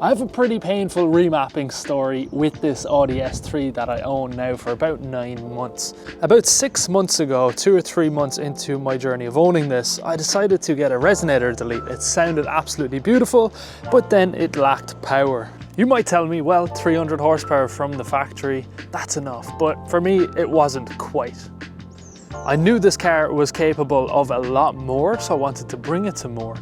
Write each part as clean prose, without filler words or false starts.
I have a pretty painful remapping story with this Audi S3 that I own now for about 9 months. About 6 months ago, 2 or 3 months into my journey of owning this, I decided to get a resonator delete. It sounded absolutely beautiful, but then it lacked power. You might tell me, well, 300 horsepower from the factory, that's enough, but for me, it wasn't quite. I knew this car was capable of a lot more, so I wanted to bring it to more.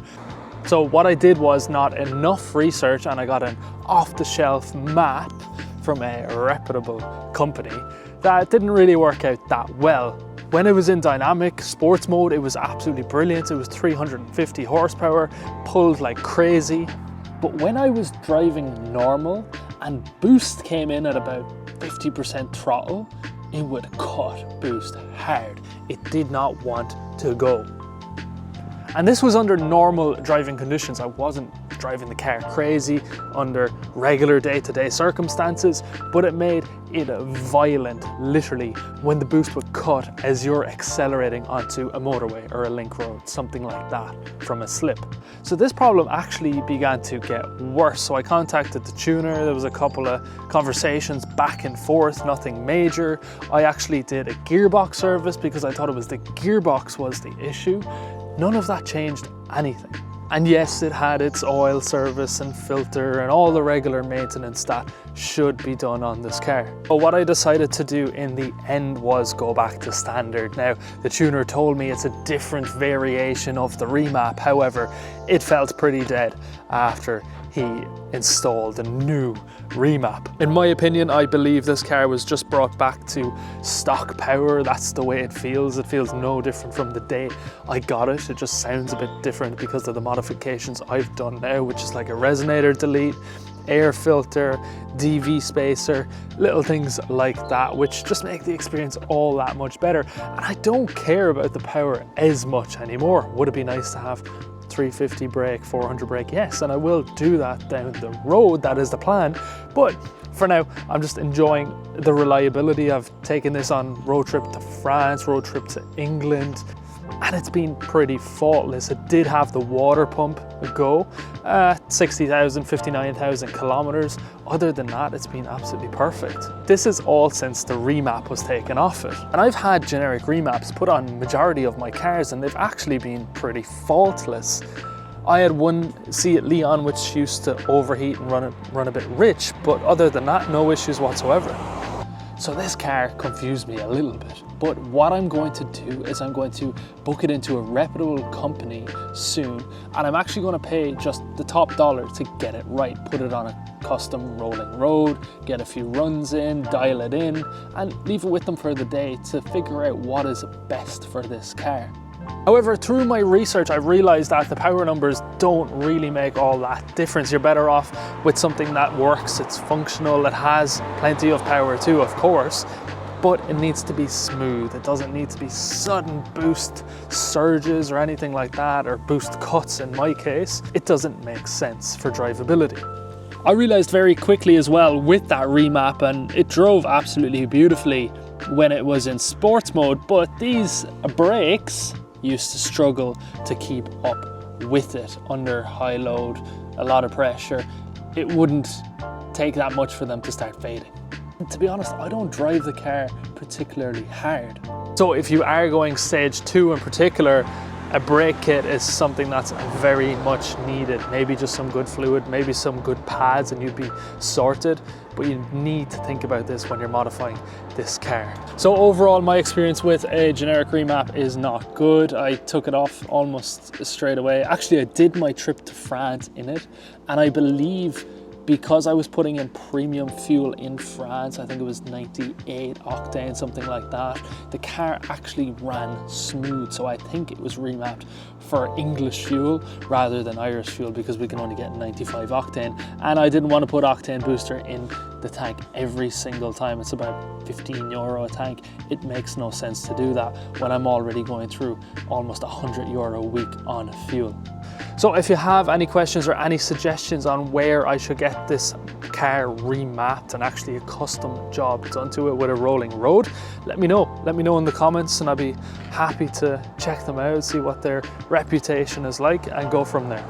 So what I did was not enough research, and I got an off-the-shelf map from a reputable company that didn't really work out that well. When it was in dynamic sports mode, it was absolutely brilliant. It was 350 horsepower, pulled like crazy. But when I was driving normal and boost came in at about 50% throttle, it would cut boost hard. It did not want to go. And this was under normal driving conditions. I wasn't driving the car crazy under regular day-to-day circumstances, but it made it violent, literally, when the boost would cut as you're accelerating onto a motorway or a link road, something like that, from a slip. So this problem actually began to get worse. So I contacted the tuner. There was a couple of conversations back and forth, nothing major. I actually did a gearbox service because I thought it was the gearbox was the issue. None of that changed anything. And yes, it had its oil service and filter and all the regular maintenance that should be done on this car. But what I decided to do in the end was go back to standard. Now, the tuner told me it's a different variation of the remap. However, it felt pretty dead after he installed a new remap. In my opinion, I believe this car was just brought back to stock power. That's the way it feels. It feels no different from the day I got it. It just sounds a bit different because of the modifications I've done now, which is like a resonator delete, air filter, DV spacer, little things like that, which just make the experience all that much better. And I don't care about the power as much anymore. Would it be nice to have 350 brake, 400 brake? Yes, and I will do that down the road. That is the plan. But for now, I'm just enjoying the reliability. I've taken this on road trip to France, road trip to England, and it's been pretty faultless. It did have the water pump go, 60,000, 59,000 kilometers. Other than that, it's been absolutely perfect. This is all since the remap was taken off it. And I've had generic remaps put on majority of my cars and they've actually been pretty faultless. I had one Seat Leon which used to overheat and run a bit rich, but other than that, no issues whatsoever. So this car confused me a little bit, but what I'm going to do is I'm going to book it into a reputable company soon, and I'm actually going to pay just the top dollar to get it right, put it on a custom rolling road, get a few runs in, dial it in, and leave it with them for the day to figure out what is best for this car. However, through my research, I realized that the power numbers don't really make all that difference. You're better off with something that works, it's functional, it has plenty of power too, of course, but it needs to be smooth. It doesn't need to be sudden boost surges or anything like that, or boost cuts in my case. It doesn't make sense for drivability. I realized very quickly as well with that remap, and it drove absolutely beautifully when it was in sports mode, but these brakes used to struggle to keep up with it under high load, a lot of pressure. It wouldn't take that much for them to start fading. And to be honest, I don't drive the car particularly hard. So if you are going stage 2 in particular, a brake kit is something that's very much needed. Maybe just some good fluid, maybe some good pads, and you'd be sorted. But you need to think about this when you're modifying this car. So overall, my experience with a generic remap is not good. I took it off almost straight away. Actually, I did my trip to France in it, and I believe because I was putting in premium fuel in France, I think it was 98 octane, something like that, the car actually ran smooth. So I think it was remapped for English fuel rather than Irish fuel, because we can only get 95 octane. And I didn't want to put octane booster in the tank every single time. It's about 15 euro a tank. It makes no sense to do that when I'm already going through almost 100 euro a week on fuel. So if you have any questions or any suggestions on where I should get this car remapped and actually a custom job done to it with a rolling road, let me know. Let me know in the comments, and I'll be happy to check them out, see what their reputation is like, and go from there.